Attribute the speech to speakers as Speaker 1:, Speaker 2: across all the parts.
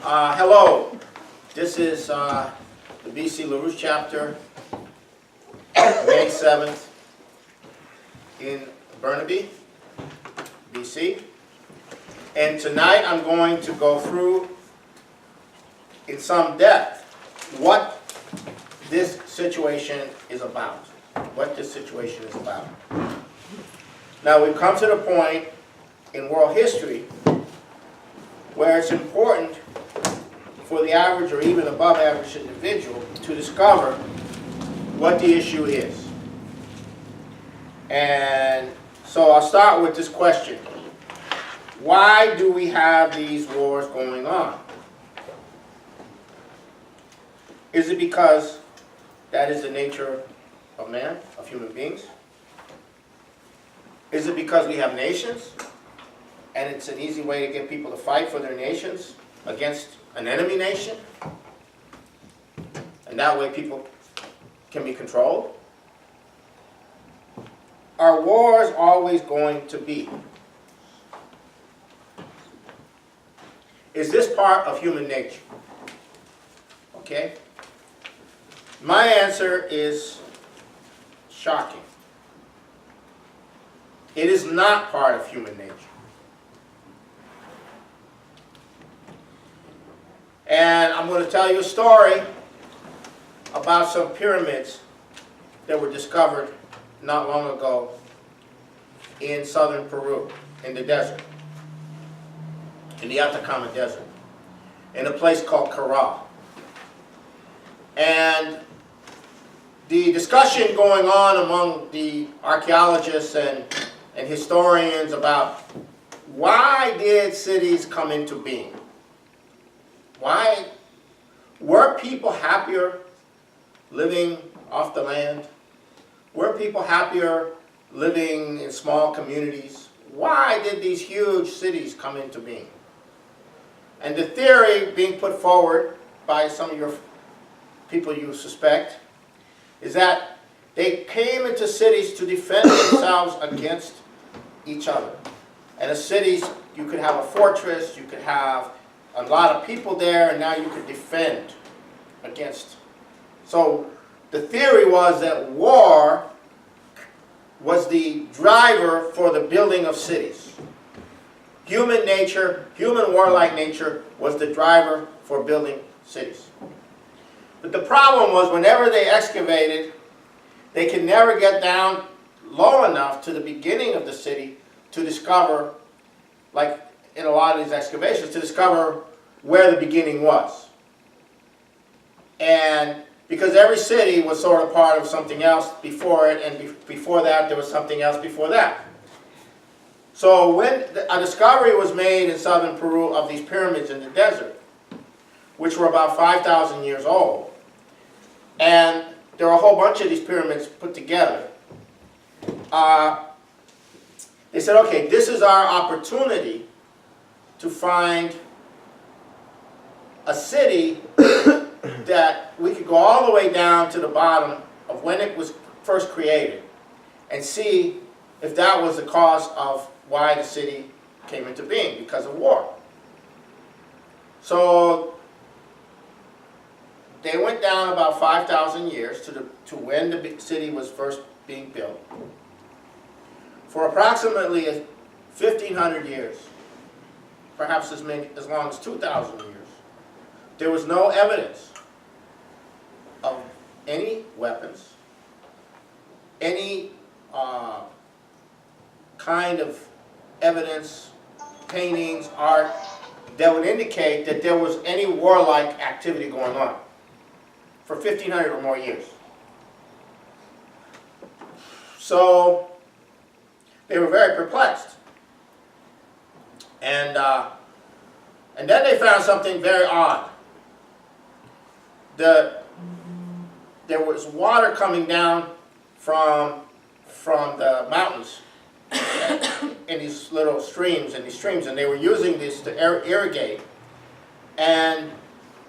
Speaker 1: Hello, this is the BC LaRouche chapter, May 7th in Burnaby, BC. And tonight I'm going to go through in some depth what this situation is about. Now we've come to the point in world history where it's important for the average or even above average individual to discover what the issue is. And so I'll start with this question. Why do we have these wars going on? Is it because that is the nature of man, of human beings? Is it because we have nations and it's an easy way to get people to fight for their nations against an enemy nation? And that way people can be controlled? Are wars always going to be? Is this part of human nature? Okay? My answer is shocking. It is not part of human nature. And I'm going to tell you a story about some pyramids that were discovered not long ago in southern Peru, in the desert, in the Atacama Desert, in a place called Caral. And the discussion going on among the archaeologists and historians about why did cities come into being? Why were people happier living off the land? Were people happier living in small communities? Why did these huge cities come into being? And the theory being put forward by some of your people you suspect is that they came into cities to defend themselves against each other. And the cities, you could have a fortress, you could have a lot of people there, and now you could defend against. So the theory was that war was the driver for the building of cities. Human nature, human warlike nature, was the driver for building cities. But the problem was whenever they excavated, they could never get down low enough to the beginning of the city to discover, like in a lot of these excavations, to discover where the beginning was. And because every city was sort of part of something else before it, and before that there was something else before that. So when a discovery was made in southern Peru of these pyramids in the desert, which were about 5,000 years old, and there were a whole bunch of these pyramids put together, they said, okay, this is our opportunity to find a city that we could go all the way down to the bottom of when it was first created and see if that was the cause of why the city came into being, because of war. So they went down about 5,000 years to when the city was first being built. For approximately 1,500 years, perhaps as long as 2,000 years, there was no evidence of any weapons, any kind of evidence, paintings, art, that would indicate that there was any warlike activity going on for 1,500 or more years. So they were very perplexed. And then they found something very odd. There was water coming down from the mountains in these little streams, and they were using this to irrigate. And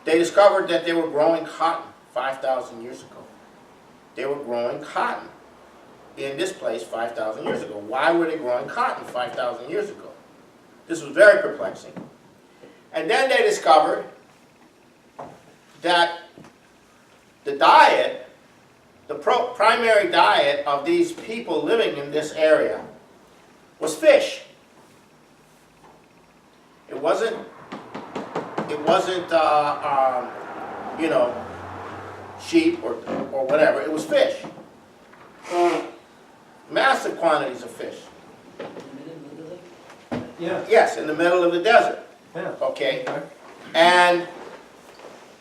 Speaker 1: they discovered that they were growing cotton 5,000 years ago. They were growing cotton in this place 5,000 years ago. Why were they growing cotton 5,000 years ago? This was very perplexing. And then they discovered that the diet, the primary diet of these people living in this area was fish. It wasn't you know, sheep or whatever. It was fish. Massive quantities of fish.
Speaker 2: Yeah.
Speaker 1: Yes, in the middle of the desert.
Speaker 2: Yeah.
Speaker 1: Okay. And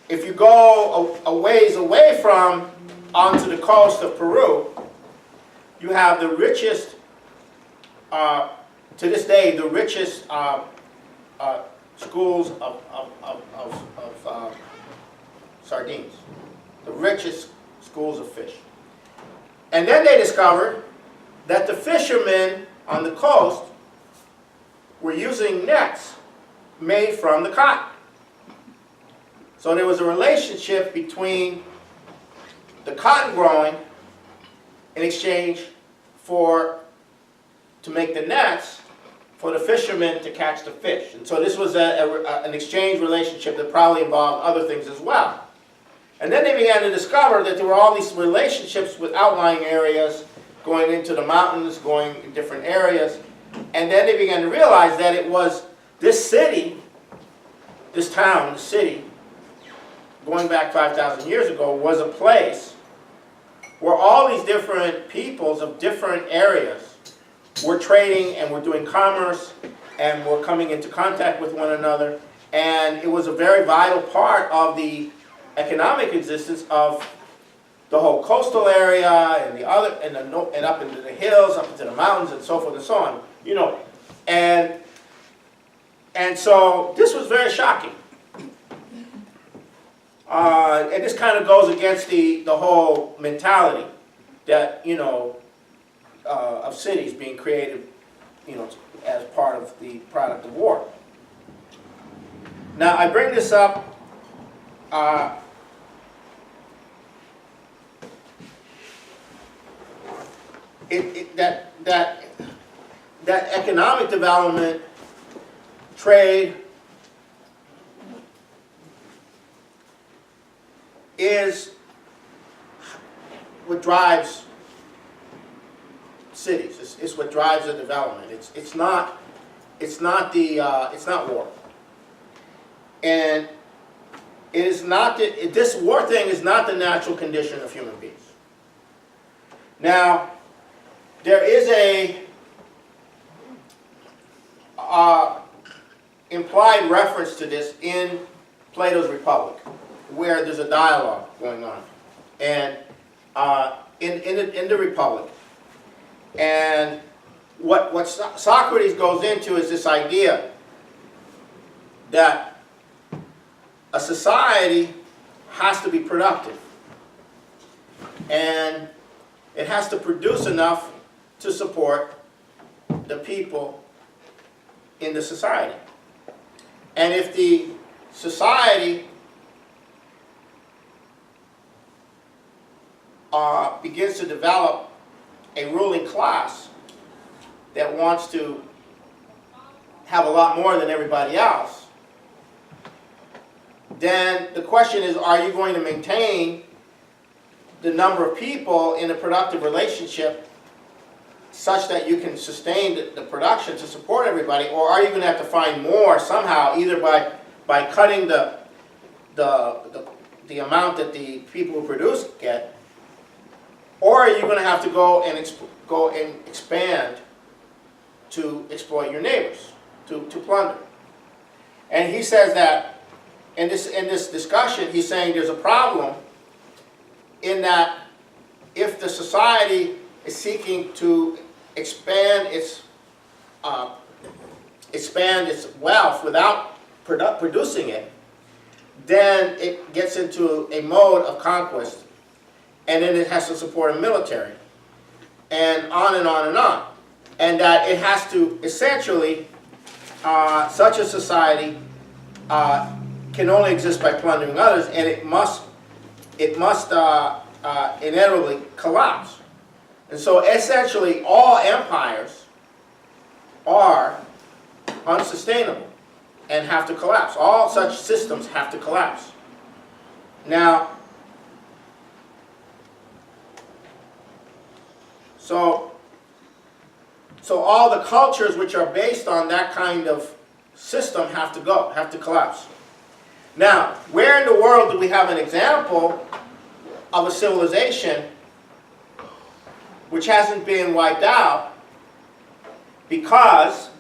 Speaker 1: if you go a ways away from onto the coast of Peru, you have the richest, to this day, the richest schools of sardines, the richest schools of fish. And then they discovered that the fishermen on the coast were using nets made from the cotton. So there was a relationship between the cotton growing in exchange to make the nets for the fishermen to catch the fish. And so this was an exchange relationship that probably involved other things as well. And then they began to discover that there were all these relationships with outlying areas, going into the mountains, going in different areas. And then they began to realize that it was this city, this town, the city, going back 5,000 years ago, was a place where all these different peoples of different areas were trading and were doing commerce and were coming into contact with one another. And it was a very vital part of the economic existence of the whole coastal area and the other, and up into the hills, up into the mountains, and so forth and so on. You know, and so this was very shocking. And this kind of goes against the whole mentality that, you know, of cities being created, you know, as part of the product of war. Now, I bring this up that economic development, trade, is what drives cities. It's what drives the development. It's not war. And it is not this war thing is not the natural condition of human beings. Now, there is a implied reference to this in Plato's Republic, where there's a dialogue going on, and in the Republic, and what Socrates goes into is this idea that a society has to be productive, and it has to produce enough to support the people in the society. And if the society begins to develop a ruling class that wants to have a lot more than everybody else, then the question is, are you going to maintain the number of people in a productive relationship such that you can sustain the production to support everybody, or are you going to have to find more somehow, either by cutting the amount that the people who produce get, or are you going to have to go and expand to exploit your neighbors, to plunder? And he says that in this discussion, he's saying there's a problem in that if the society is seeking to expand its wealth without producing it, then it gets into a mode of conquest, and then it has to support a military, and on and on and on. And that it has to essentially, such a society can only exist by plundering others, and it must inevitably collapse. And so essentially all empires are unsustainable and have to collapse. All such systems have to collapse. Now, so all the cultures which are based on that kind of system have to go, have to collapse. Now, where in the world do we have an example of a civilization which hasn't been wiped out because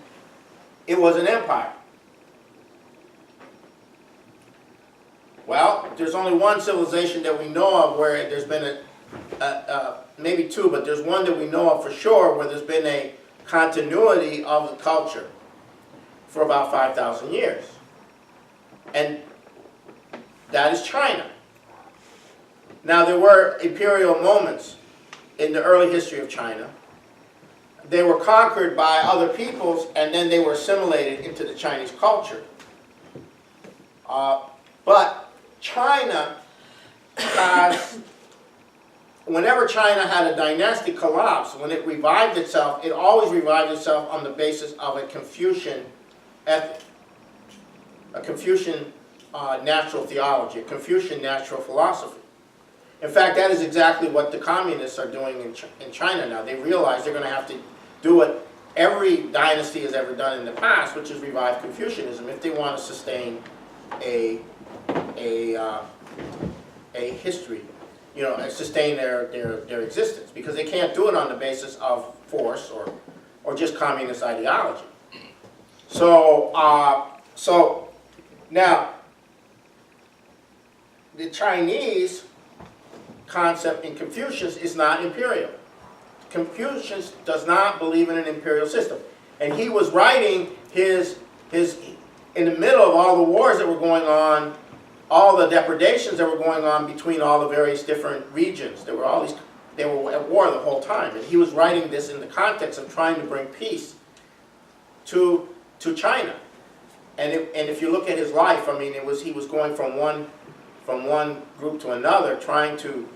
Speaker 1: it was an empire? Well, there's only one civilization that we know of where there's been maybe two, but there's one that we know of for sure where there's been a continuity of the culture for about 5,000 years. And that is China. Now, there were imperial moments in the early history of China. They were conquered by other peoples, and then they were assimilated into the Chinese culture. But China has, whenever China had a dynastic collapse, when it revived itself, it always revived itself on the basis of a Confucian ethic, a Confucian natural theology, a Confucian natural philosophy. In fact, that is exactly what the communists are doing in China now. They realize they're going to have to do what every dynasty has ever done in the past, which is revive Confucianism, if they want to sustain a history, you know, and sustain their existence, because they can't do it on the basis of force or just communist ideology. So now the Chinese concept in Confucius is not imperial. Confucius does not believe in an imperial system, and he was writing his in the middle of all the wars that were going on, all the depredations that were going on between all the various different regions. There were all these, they were at war the whole time, and he was writing this in the context of trying to bring peace to China. And if you look at his life, I mean, he was going from one group to another, trying to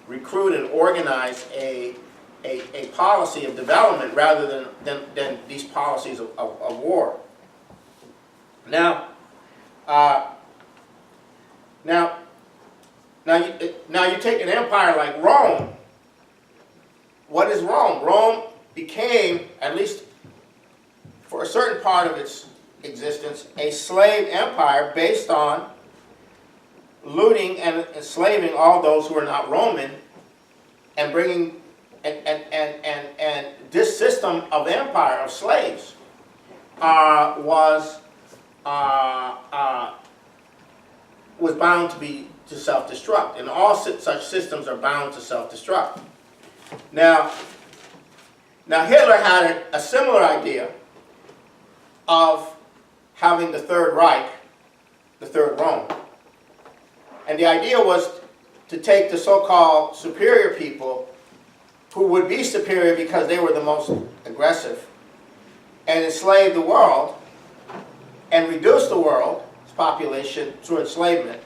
Speaker 1: recruit and organize a policy of development rather than these policies of war. Now you take an empire like Rome. What is Rome? Rome became, at least for a certain part of its existence, a slave empire based on looting and enslaving all those who are not Roman, and bringing and this system of empire of slaves was bound to self-destruct, and all such systems are bound to self-destruct. Now Hitler had a similar idea of having the Third Reich, the Third Rome. And the idea was to take the so-called superior people, who would be superior because they were the most aggressive, and enslave the world, and reduce the world's population through enslavement,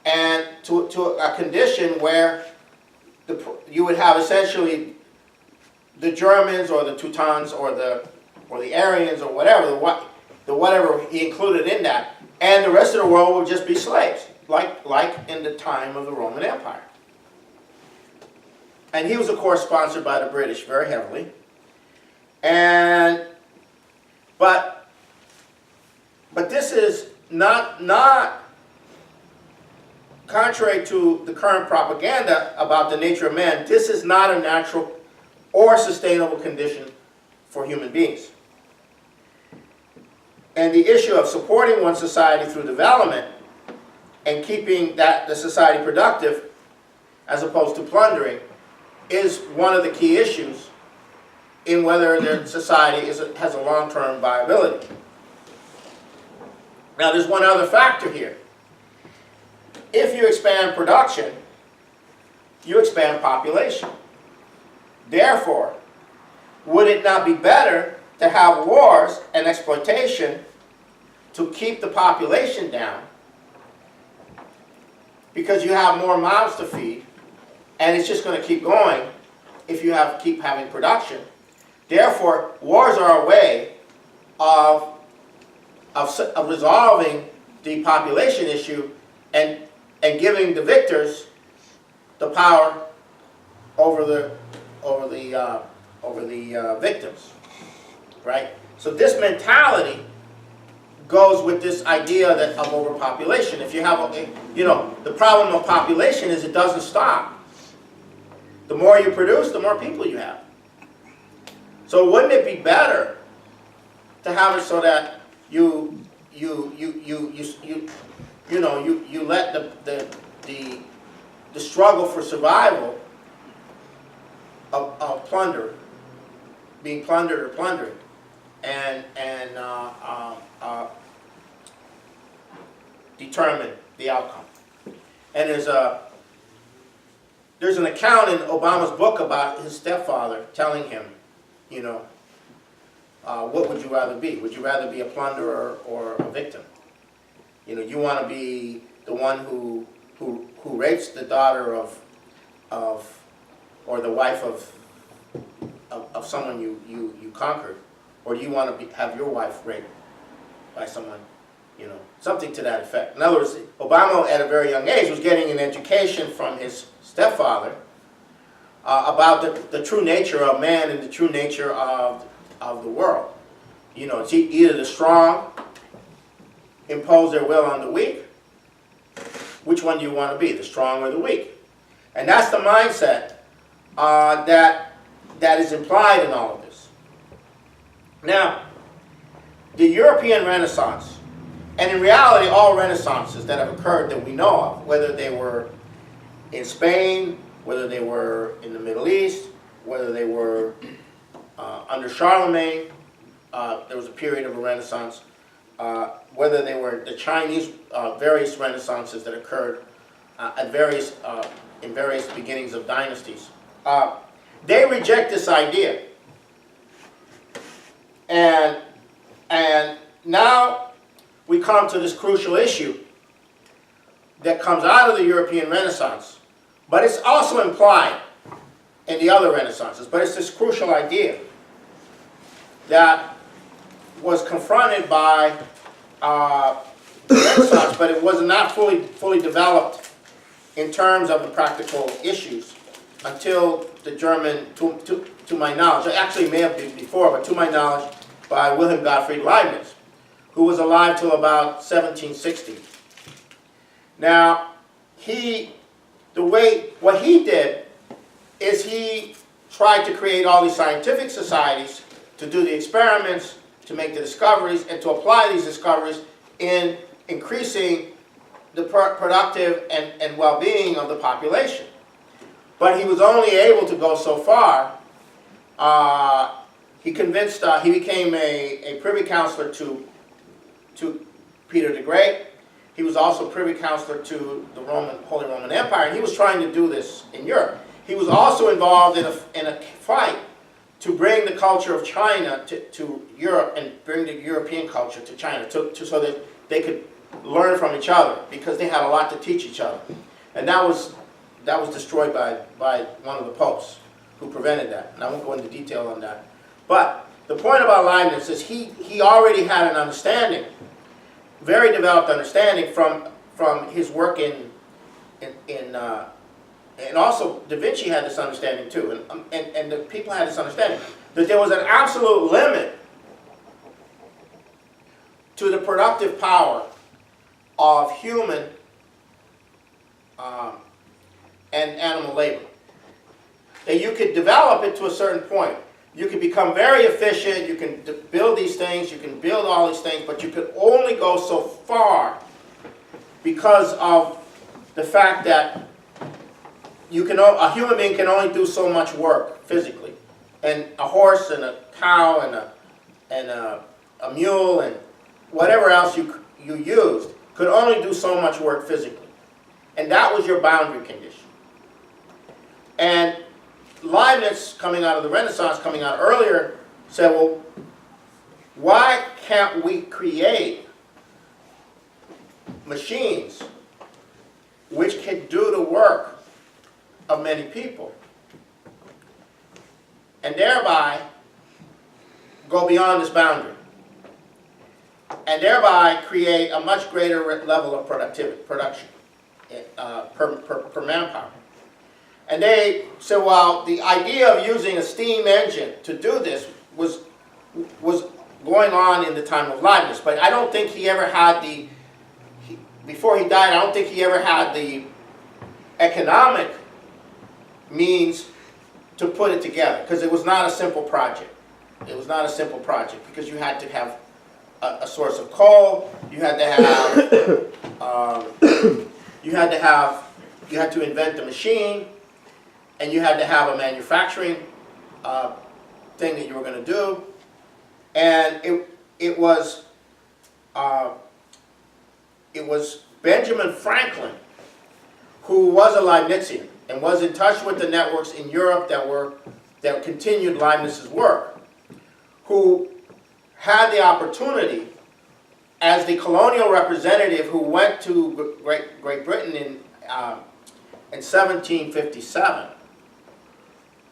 Speaker 1: and to a condition where you would have essentially the Germans or the Teutons or the Aryans or whatever, whatever he included in that, and the rest of the world would just be slaves, like in the time of the Roman Empire. And he was, of course, sponsored by the British very heavily. But this is not contrary to the current propaganda about the nature of man. This is not a natural or sustainable condition for human beings. And the issue of supporting one society through development and keeping the society productive as opposed to plundering is one of the key issues in whether the society has a long-term viability. Now, there's one other factor here. If you expand production, you expand population. Therefore, would it not be better to have wars and exploitation to keep the population down, because you have more mouths to feed, and it's just going to keep going if you keep having production. Therefore, wars are a way of resolving the population issue and and giving the victors the power over the victims, right? So this mentality goes with this idea that of overpopulation. If you have, the problem of population is it doesn't stop. The more you produce, the more people you have. So wouldn't it be better to have it so that you let the struggle for survival of plunder, being plundered or plundering, and determine the outcome. And there's an account in Obama's book about his stepfather telling him, what would you rather be? Would you rather be a plunderer or a victim? You want to be the one who rapes the daughter of or the wife of someone you conquered, or do you want to have your wife raped by someone, something to that effect? In other words, Obama at a very young age was getting an education from his stepfather about the true nature of man and the true nature of the world. It's either the strong impose their will on the weak. Which one do you want to be, the strong or the weak? And that's the mindset that is implied in all of this. Now, the European Renaissance, and in reality all Renaissances that have occurred that we know of, whether they were in Spain, whether they were in the Middle East, whether they were under Charlemagne, there was a period of a Renaissance, whether they were the Chinese various Renaissances that occurred in various beginnings of dynasties. They reject this idea. And now we come to this crucial issue that comes out of the European Renaissance, but it's also implied in the other Renaissances. But it's this crucial idea that was confronted by the Renaissance, but it was not fully developed in terms of the practical issues until the German, to my knowledge, actually may have been before, but to my knowledge, by Wilhelm Gottfried Leibniz, who was alive till about 1760. Now, what he did is he tried to create all these scientific societies to do the experiments, to make the discoveries, and to apply these discoveries in increasing the productive and well-being of the population. But he was only able to go so far. He became a privy councillor to Peter the Great. He was also privy councillor to the Holy Roman Empire, and he was trying to do this in Europe. He was also involved in a fight to bring the culture of China to Europe and bring the European culture to China so that they could learn from each other, because they had a lot to teach each other. And that was destroyed by one of the popes who prevented that. And I won't go into detail on that. But the point about Leibniz is he already had an understanding, very developed understanding from his work and also Da Vinci had this understanding too, and the people had this understanding, that there was an absolute limit to the productive power of human and animal labor. That you could develop it to a certain point. You could become very efficient, you can build these things, you can build all these things, but you could only go so far because of the fact that a human being can only do so much work physically. And a horse and a cow and a mule and whatever else you used could only do so much work physically. And that was your boundary condition. And Leibniz, coming out of the Renaissance, coming out earlier, said, well, why can't we create machines which can do the work of many people, and thereby go beyond this boundary, and thereby create a much greater level of production per manpower. And they said, well, the idea of using a steam engine to do this was going on in the time of Leibniz, but I don't think he ever had before he died, I don't think he ever had the economic means to put it together, because it was not a simple project. It was not a simple project, because you had to have a source of coal, you had to have, you had to invent the machine, and you had to have a manufacturing thing that you were going to do, and it was Benjamin Franklin, who was a Leibnizian and was in touch with the networks in Europe that continued Leibniz's work, who had the opportunity, as the colonial representative who went to Great Britain in 1757.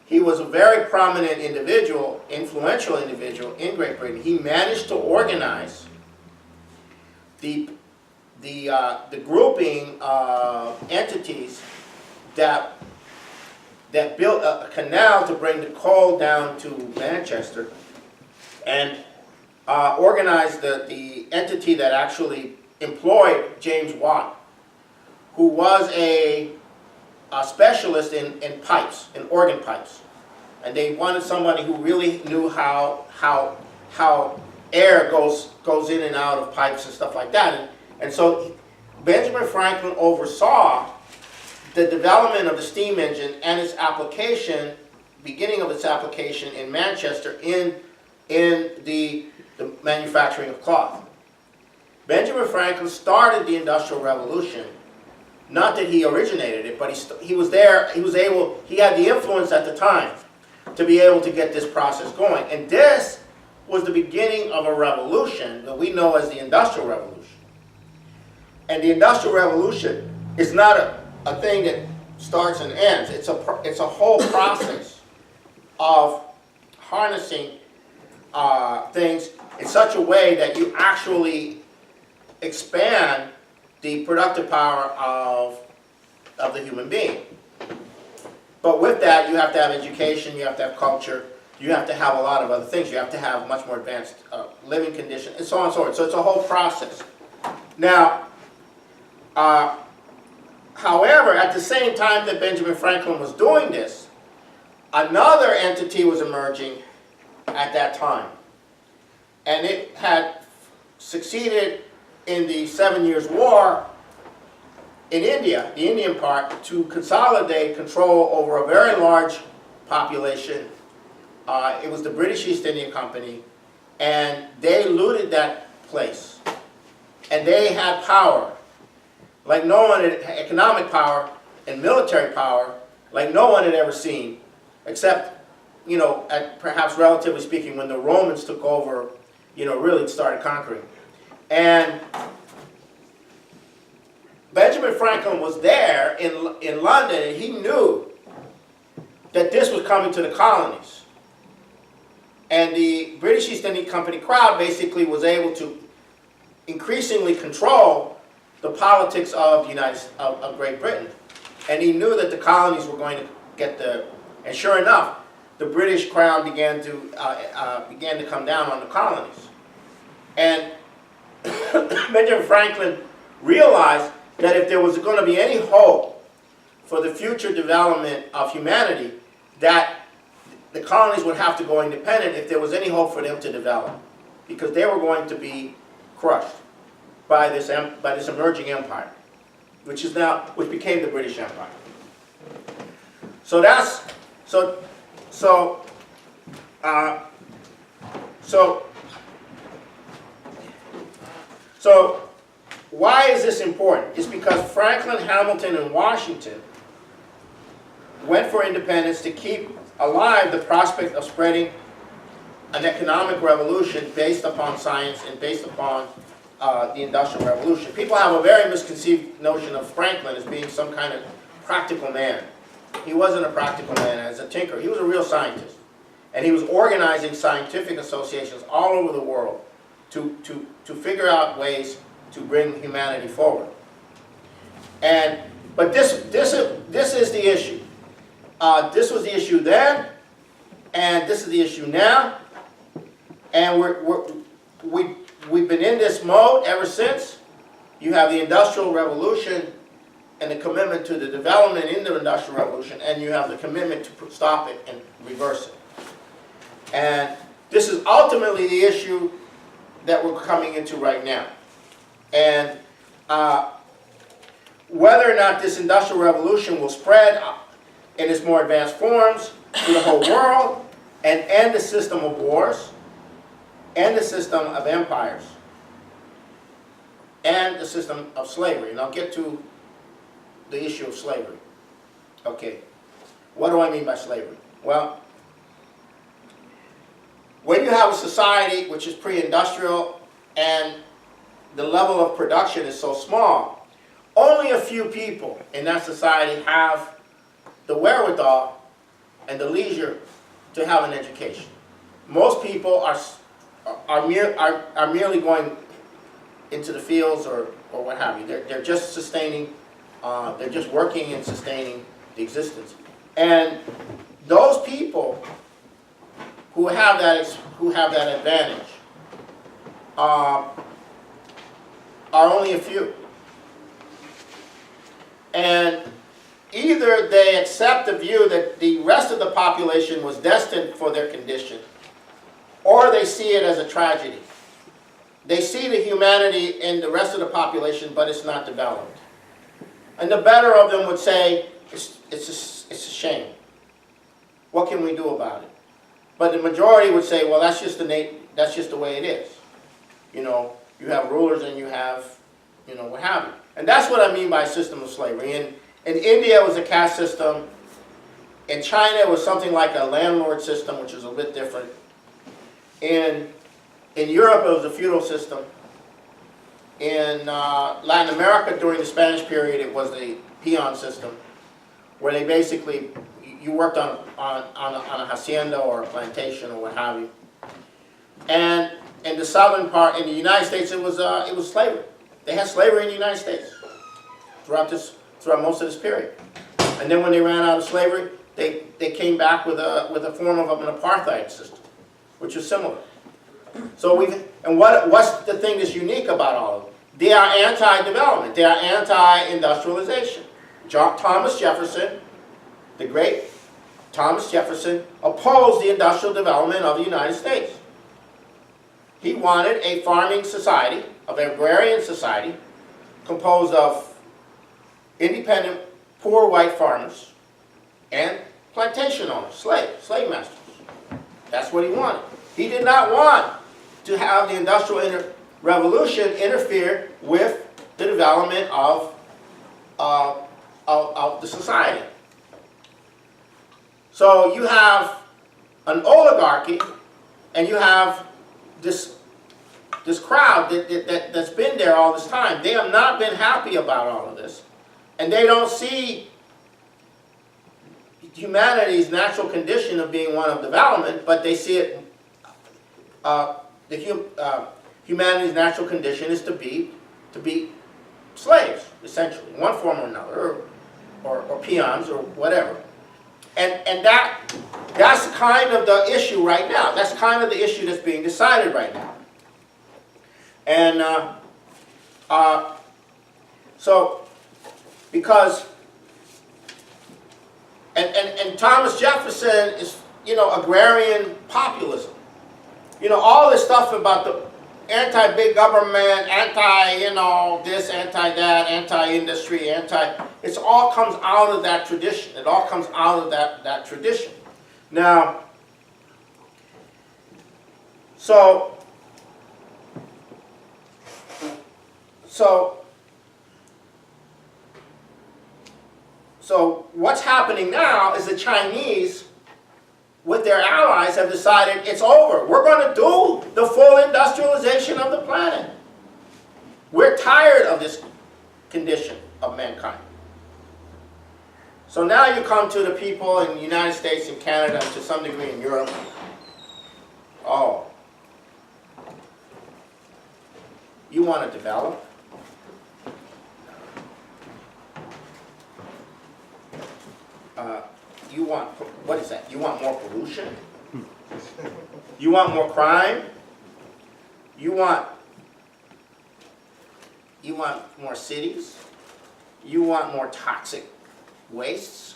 Speaker 1: He was a very prominent individual, influential individual in Great Britain. He managed to organize the grouping of entities that built a canal to bring the coal down to Manchester, and organized the entity that actually employed James Watt, who was a specialist in pipes, in organ pipes. And they wanted somebody who really knew how air goes in and out of pipes and stuff like that. And so Benjamin Franklin oversaw the development of the steam engine and its application, beginning of its application in Manchester in the manufacturing of cloth. Benjamin Franklin started the Industrial Revolution. Not that he originated it, but he was there, he had the influence at the time to be able to get this process going. And this was the beginning of a revolution that we know as the Industrial Revolution. And the Industrial Revolution is not a thing that starts and ends. It's a whole process of harnessing things in such a way that you actually expand the productive power of the human being. But with that, you have to have education, you have to have culture, you have to have a lot of other things. You have to have much more advanced living conditions, and so on and so forth. So it's a whole process. Now, however, at the same time that Benjamin Franklin was doing this, another entity was emerging at that time. And it had succeeded in the 7 Years' War in India, the Indian part, to consolidate control over a very large population. It was the British East India Company, and they looted that place. And they had power, like no one had, economic power and military power, like no one had ever seen, except, you know, perhaps relatively speaking, when the Romans took over, you know, really started conquering. And Benjamin Franklin was there in London, and he knew that this was coming to the colonies. And the British East India Company crowd basically was able to increasingly control the politics of of Great Britain. And he knew that the colonies were going to get and sure enough, the British crown began to come down on the colonies. And Benjamin Franklin realized that if there was going to be any hope for the future development of humanity, that the colonies would have to go independent if there was any hope for them to develop, because they were going to be crushed by this emerging empire, which became the British Empire. So why is this important? It's because Franklin, Hamilton, and Washington went for independence to keep alive the prospect of spreading an economic revolution based upon science and based upon the Industrial Revolution. People have a very misconceived notion of Franklin as being some kind of practical man. He wasn't a practical man as a tinker. He was a real scientist. And he was organizing scientific associations all over the world to figure out ways to bring humanity forward. But this is the issue. This was the issue then, and this is the issue now. And we've been in this mode ever since. You have the Industrial Revolution and the commitment to the development in the Industrial Revolution, and you have the commitment to stop it and reverse it. And this is ultimately the issue that we're coming into right now. And whether or not this Industrial Revolution will spread in its more advanced forms to the whole world and end the system of wars, and the system of empires, and the system of slavery. And I'll get to the issue of slavery. Okay, what do I mean by slavery? Well, when you have a society which is pre-industrial and the level of production is so small, only a few people in that society have the wherewithal and the leisure to have an education. Most people are merely going into the fields or what have you. They're just sustaining, they're just working and sustaining the existence. And those people who have that advantage are only a few. And either they accept the view that the rest of the population was destined for their condition, or they see it as a tragedy. They see the humanity in the rest of the population, but it's not developed. And the better of them would say, it's a shame. What can we do about it? But the majority would say, well, that's just the way it is. You know, you have rulers and you have, you know, what have you. And that's what I mean by a system of slavery. In India, it was a caste system. In China, it was something like a landlord system, which is a bit different. In Europe, it was a feudal system. In Latin America, during the Spanish period, it was the peon system, where they basically, you worked on a hacienda or a plantation or what have you. And in the southern part, in the United States, it was slavery. They had slavery in the United States throughout most of this period. And then when they ran out of slavery, they came back with a form of an apartheid system, which was similar. So what's the thing that's unique about all of them? They are anti-development. They are anti-industrialization. Thomas Jefferson, the great Thomas Jefferson, opposed the industrial development of the United States. He wanted a farming society, an agrarian society, composed of independent, poor white farmers and plantation owners, slave masters. That's what he wanted. He did not want to have the Industrial Revolution interfere with the development of the society. So you have an oligarchy, and you have this crowd that's been there all this time. They have not been happy about all of this, and they don't see humanity's natural condition of being one of development, but they see it. Humanity's natural condition is to be slaves, essentially, in one form or another, or peons or whatever. And that's kind of the issue right now. That's kind of the issue that's being decided right now. And so, because, and Thomas Jefferson is, you know, agrarian populism. You know, all this stuff about the anti-big government, anti, you know, this, anti-that, anti-industry, it all comes out of that tradition. It all comes out of that tradition. Now, so what's happening now is the Chinese, with their allies, have decided it's over. We're going to do the full industrialization of the planet. We're tired of this condition of mankind. So now you come to the people in the United States and Canada, and to some degree in Europe. Oh, you want to develop? you want, what is that? You want more pollution? You want more crime? You want more cities? You want more toxic wastes?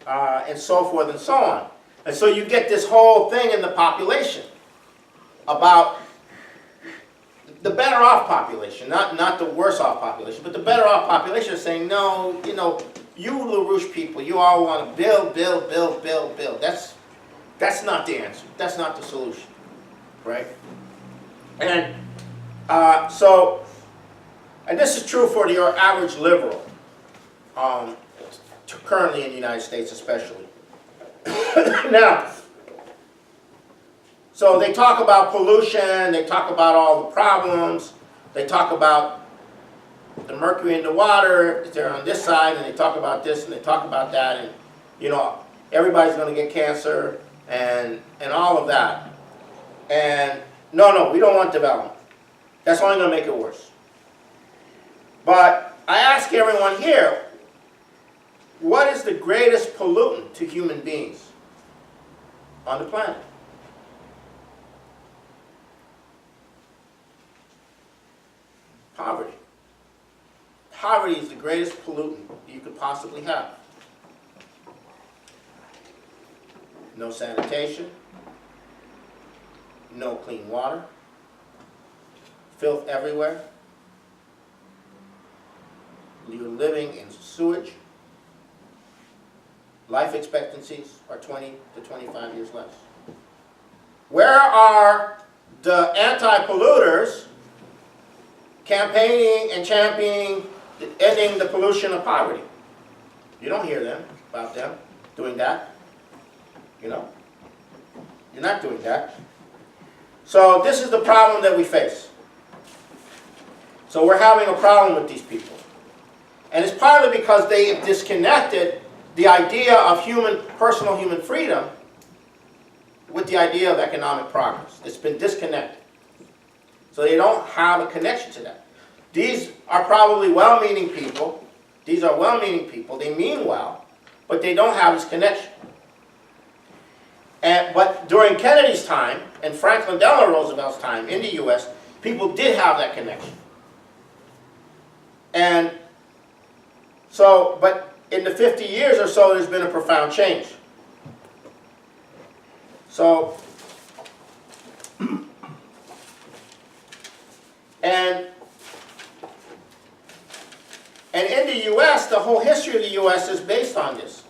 Speaker 1: And so forth and so on. And so you get this whole thing in the population about the better off population, not the worse off population, but the better off population is saying, no, you know, you LaRouche people, you all want to build, build, build, build, build. That's not the answer. That's not the solution, right? And and this is true for your average liberal, currently in the United States especially. Now, so they talk about pollution, they talk about all the problems, they talk about the mercury in the water, if they're on this side, and they talk about this and they talk about that, and you know, everybody's going to get cancer and all of that. And no, we don't want development. That's only going to make it worse. But I ask everyone here, what is the greatest pollutant to human beings on the planet? Poverty. Poverty is the greatest pollutant you could possibly have. No sanitation, no clean water, filth everywhere. You're living in sewage. Life expectancies are 20 to 25 years less. Where are the anti-polluters campaigning and championing ending the pollution of poverty? You don't hear them about them doing that. You know, you're not doing that. So this is the problem that we face. So we're having a problem with these people. And it's partly because they have disconnected the idea of personal human freedom with the idea of economic progress. It's been disconnected. So they don't have a connection to that. These are probably well-meaning people. These are well-meaning people. They mean well, but they don't have this connection. But during Kennedy's time and Franklin Delano Roosevelt's time in the U.S., people did have that connection. And so, but in the 50 years or so, there's been a profound change. So, and in the U.S., the whole history of the U.S. is based on this.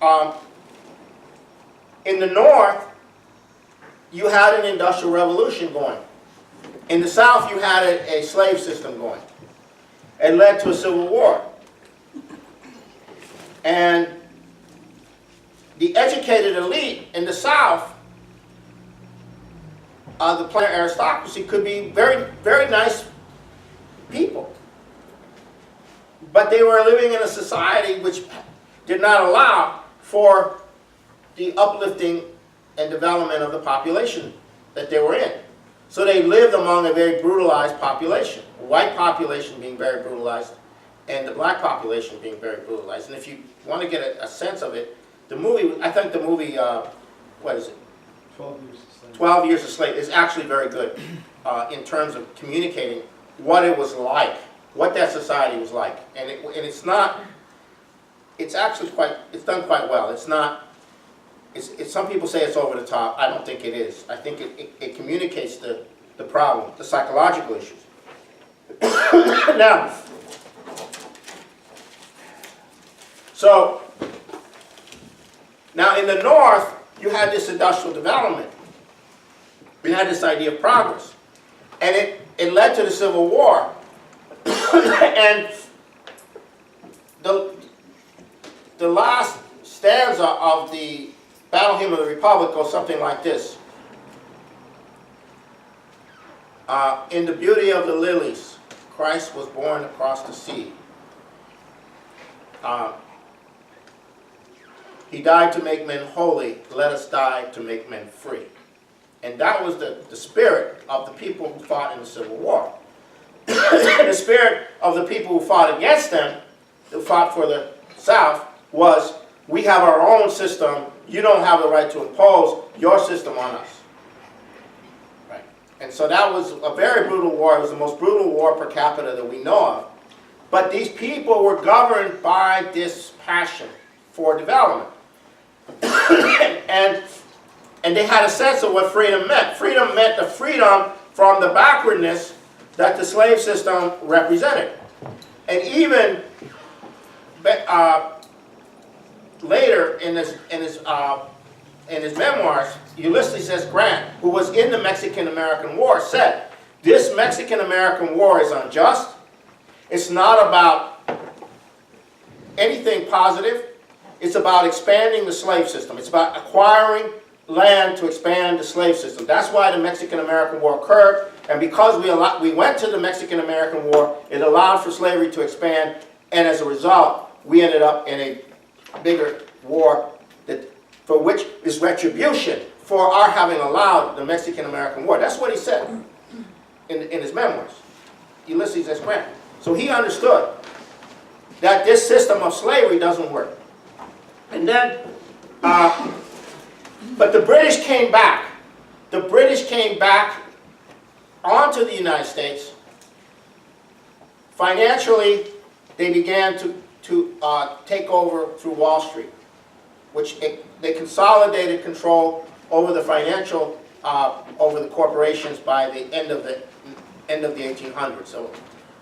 Speaker 1: In the North, you had an industrial revolution going. In the South, you had a slave system going. It led to a civil war. And the educated elite in the South, the plain aristocracy, could be very, very nice people. But they were living in a society which did not allow for the uplifting and development of the population that they were in. So they lived among a very brutalized population, the white population being very brutalized, and the black population being very brutalized. And if you want to get a sense of it, the movie, I think the movie, what is it?
Speaker 2: 12 Years a Slave.
Speaker 1: 12 Years a Slave is actually very good in terms of communicating what it was like, what that society was like. And it's not, it's actually quite, it's done quite well. It's not, some people say it's over the top. I don't think it is. I think it communicates the problem, the psychological issues. Now, so, now in the North, you had this industrial development. You had this idea of progress. And it led to the Civil War. And the last stanza of the Battle Hymn of the Republic goes something like this. In the beauty of the lilies, Christ was born across the sea. He died to make men holy, let us die to make men free. And that was the spirit of the people who fought in the Civil War. The spirit of the people who fought against them, who fought for the South, was we have our own system. You don't have the right to impose your system on us. Right. And so that was a very brutal war. It was the most brutal war per capita that we know of. But these people were governed by this passion for development. and they had a sense of what freedom meant. Freedom meant the freedom from the backwardness that the slave system represented. And even later in his memoirs, Ulysses S. Grant, who was in the Mexican-American War, said, "This Mexican-American War is unjust. It's not about anything positive. It's about expanding the slave system. It's about acquiring land to expand the slave system. That's why the Mexican-American War occurred. And because we went to the Mexican-American War, it allowed for slavery to expand. And as a result, we ended up in a bigger war for which is retribution for our having allowed the Mexican-American War." That's what he said in his memoirs, Ulysses S. Grant. So he understood that this system of slavery doesn't work. And then, but the British came back. The British came back onto the United States. Financially, they began to take over through Wall Street, which they consolidated control over the financial, over the corporations by the end of the 1800s. So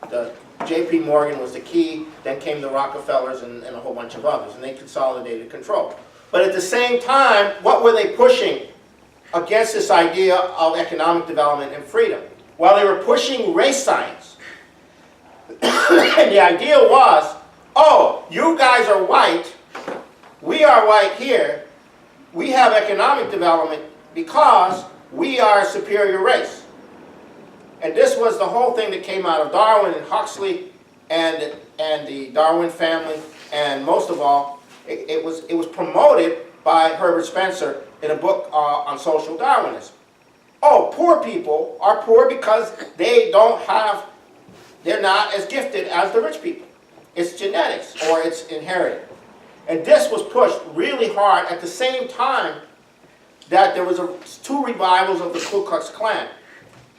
Speaker 1: the J.P. Morgan was the key, then came the Rockefellers and a whole bunch of others, and they consolidated control. But at the same time, what were they pushing against this idea of economic development and freedom? Well, they were pushing race science. And the idea was, oh, you guys are white, we are white here, we have economic development because we are a superior race. And this was the whole thing that came out of Darwin and Huxley and the Darwin family, and most of all, it was promoted by Herbert Spencer in a book on social Darwinism. Oh, poor people are poor because they're not as gifted as the rich people. It's genetics, or it's inherited. And this was pushed really hard at the same time that there was two revivals of the Ku Klux Klan.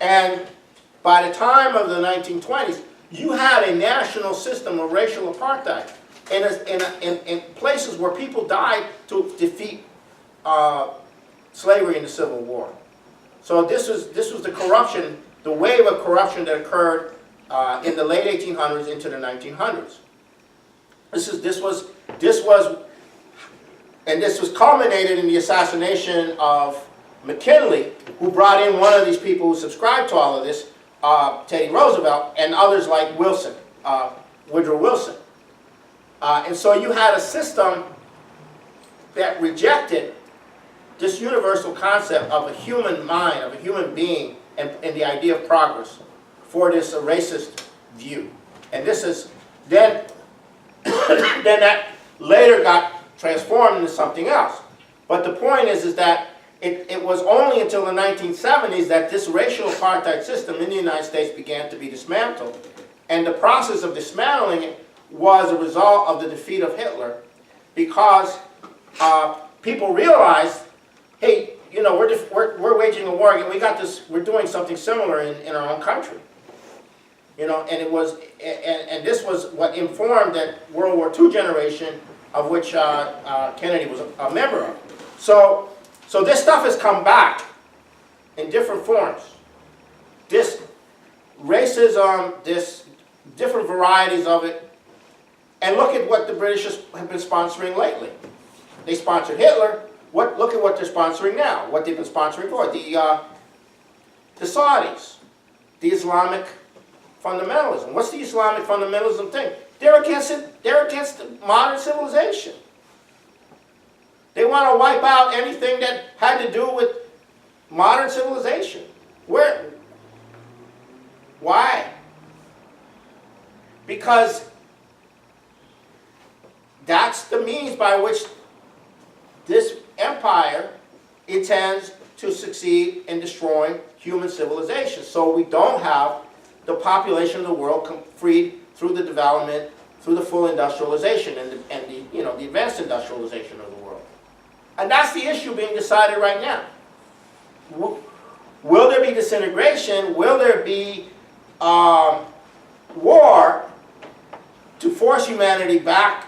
Speaker 1: And by the time of the 1920s, you had a national system of racial apartheid in places where people died to defeat slavery in the Civil War. So this was the corruption, the wave of corruption that occurred in the late 1800s into the 1900s. This was culminated in the assassination of McKinley, who brought in one of these people who subscribed to all of this, Teddy Roosevelt, and others like Wilson, Woodrow Wilson. And so you had a system that rejected this universal concept of a human mind, of a human being, and the idea of progress for this racist view. And this is then that later got transformed into something else. But the point is that it was only until the 1970s that this racial apartheid system in the United States began to be dismantled. And the process of dismantling it was a result of the defeat of Hitler, because people realized, hey, you know, we're waging a war again. We got this. We're doing something similar in our own country. You know, and it was, and this was what informed that World War II generation, of which Kennedy was a member of. So this stuff has come back in different forms. This racism, this different varieties of it, and look at what the British have been sponsoring lately. They sponsored Hitler. Look at what they're sponsoring now. What they've been sponsoring for the Saudis, the Islamic fundamentalism. What's the Islamic fundamentalism thing? They're against it. They're against modern civilization. They want to wipe out anything that had to do with modern civilization. Why? Because that's the means by which this empire intends to succeed in destroying human civilization. So we don't have the population of the world freed through the development, through the full industrialization and the advanced industrialization of the world. And that's the issue being decided right now. Will there be disintegration? Will there be war to force humanity back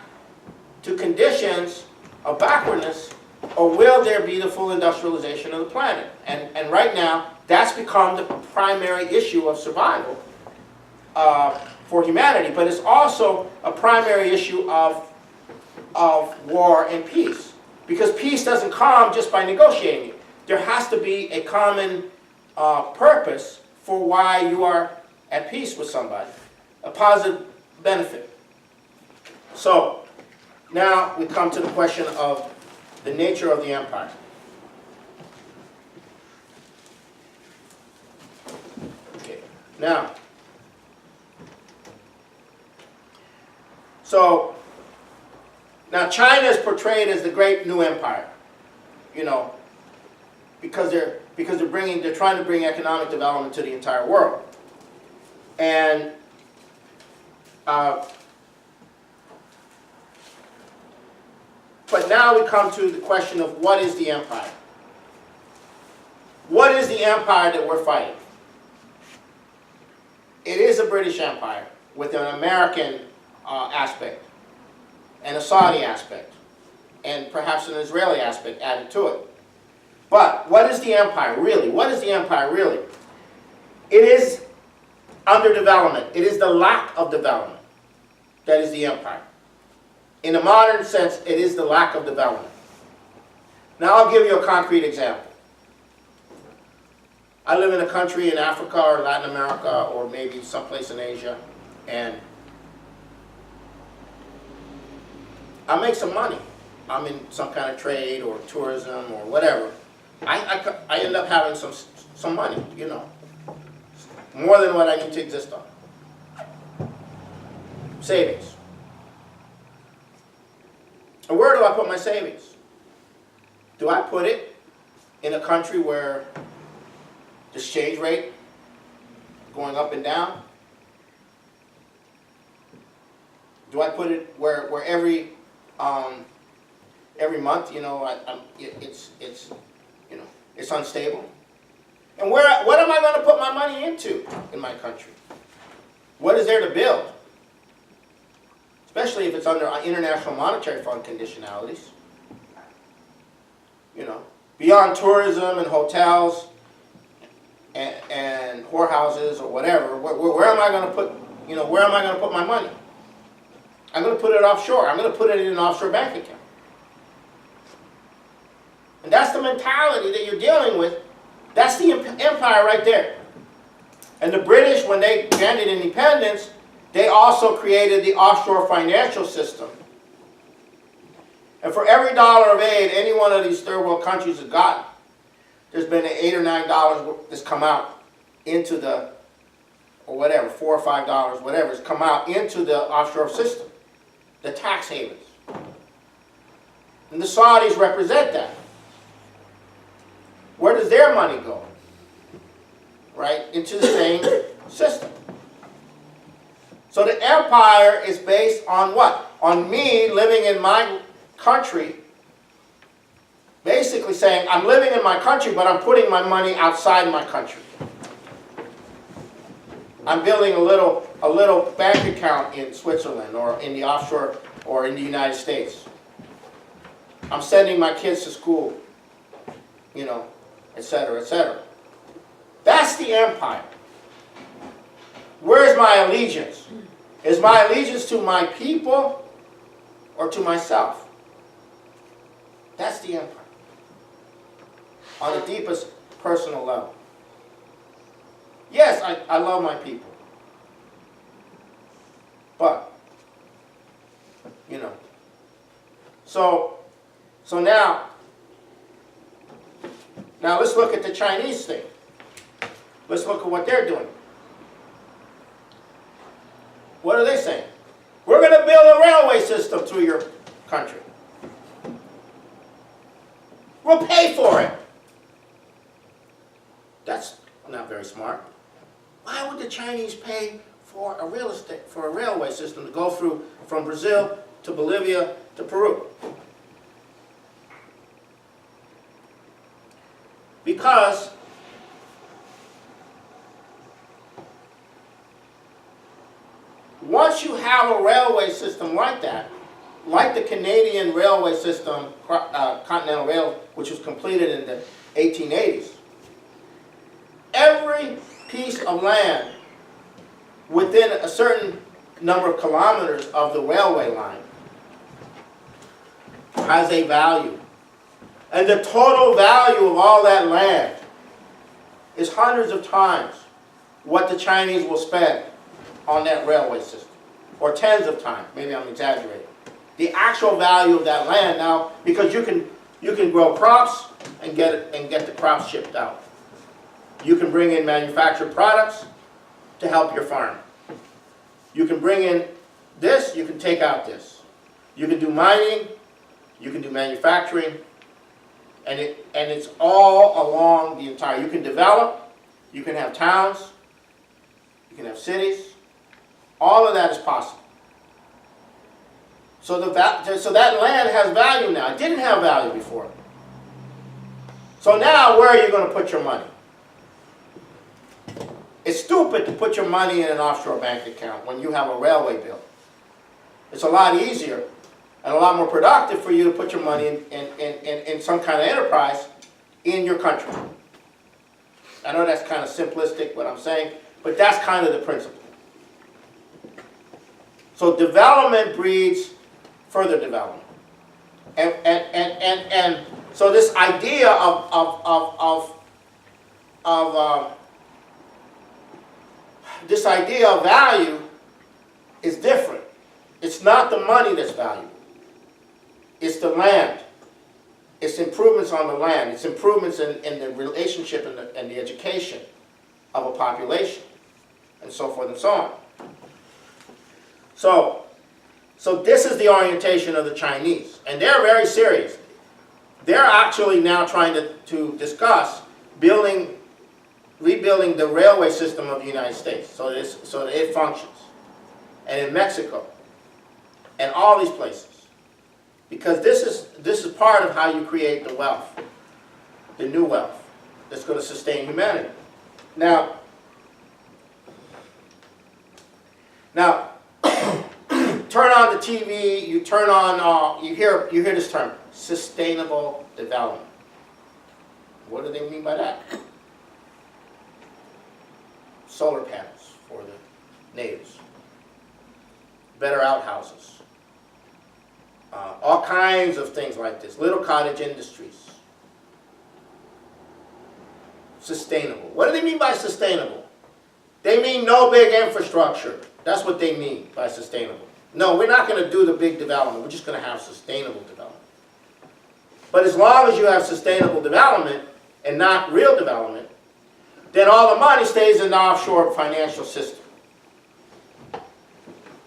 Speaker 1: to conditions of backwardness, or will there be the full industrialization of the planet? And right now, that's become the primary issue of survival for humanity, but it's also a primary issue of war and peace. Because peace doesn't come just by negotiating it. There has to be a common purpose for why you are at peace with somebody, a positive benefit. So, now we come to the question of the nature of the empire. Okay. Now, China is portrayed as the great new empire, because they're trying to bring economic development to the entire world, and but now we come to the question of what is the empire? What is the empire that we're fighting? It is a British Empire with an American aspect, and a Saudi aspect, and perhaps an Israeli aspect added to it. But what is the empire really? What is the empire really? It is underdevelopment. It is the lack of development that is the empire. In a modern sense, it is the lack of development. Now I'll give you a concrete example. I live in a country in Africa or Latin America or maybe someplace in Asia, and I make some money. I'm in some kind of trade or tourism or whatever. I end up having some money, more than what I need to exist on. Savings. And where do I put my savings? Do I put it in a country where the exchange rate going up and down? Do I put it where every month, it's unstable? And what am I going to put my money into in my country? What is there to build? Especially if it's under International Monetary Fund conditionalities. Beyond tourism and hotels and whorehouses or whatever, where am I going to put, where am I going to put my money? I'm going to put it offshore. I'm going to put it in an offshore bank account. And that's the mentality that you're dealing with. That's the empire right there. And the British, when they granted independence, they also created the offshore financial system. And for every dollar of aid any one of these third world countries has gotten, there's been $8 or $9 that's come out into the, or whatever, $4 or $5, whatever, has come out into the offshore system, the tax havens. And the Saudis represent that. Where does their money go? Right? Into the same system. So the empire is based on what? On me living in my country, basically saying, I'm living in my country, but I'm putting my money outside my country. I'm building a little bank account in Switzerland or in the offshore or in the United States. I'm sending my kids to school, etc., etc. That's the empire. Where's my allegiance? Is my allegiance to my people or to myself? That's the empire. On the deepest personal level. Yes, I love my people. But, So now let's look at the Chinese thing. Let's look at what they're doing. What are they saying? We're going to build a railway system through your country. We'll pay for it. That's not very smart. Why would the Chinese pay for a railway system to go through from Brazil to Bolivia to Peru. Because once you have a railway system like that, like the Canadian railway system, Continental Rail, which was completed in the 1880s, every piece of land within a certain number of kilometers of the railway line has a value. And the total value of all that land is hundreds of times what the Chinese will spend on that railway system. Or tens of times, maybe I'm exaggerating. The actual value of that land now, because you can grow crops and get the crops shipped out. You can bring in manufactured products to help your farm. You can bring in this, you can take out this. You can do mining, you can do manufacturing, and it's all along the entire. You can develop, you can have towns, you can have cities. All of that is possible. So that land has value now. It didn't have value before. So now, where are you going to put your money? It's stupid to put your money in an offshore bank account when you have a railway bill. It's a lot easier and a lot more productive for you to put your money in some kind of enterprise in your country. I know that's kind of simplistic what I'm saying, but that's kind of the principle. So development breeds further development. And so this idea this idea of value is different. It's not the money that's valuable. It's the land. It's improvements on the land. It's improvements in the relationship and the education of a population, and so forth and so on. So this is the orientation of the Chinese, and they're very serious. They're actually now trying to discuss rebuilding the railway system of the United States so that it functions, and in Mexico, and all these places, because this is part of how you create the wealth, the new wealth that's going to sustain humanity. Now, turn on the TV. You turn on. You hear this term, sustainable development. What do they mean by that? Solar panels for the natives, better outhouses, all kinds of things like this. Little cottage industries. Sustainable. What do they mean by sustainable? They mean no big infrastructure. That's what they mean by sustainable. No, we're not going to do the big development. We're just going to have sustainable development. But as long as you have sustainable development and not real development, then all the money stays in the offshore financial system.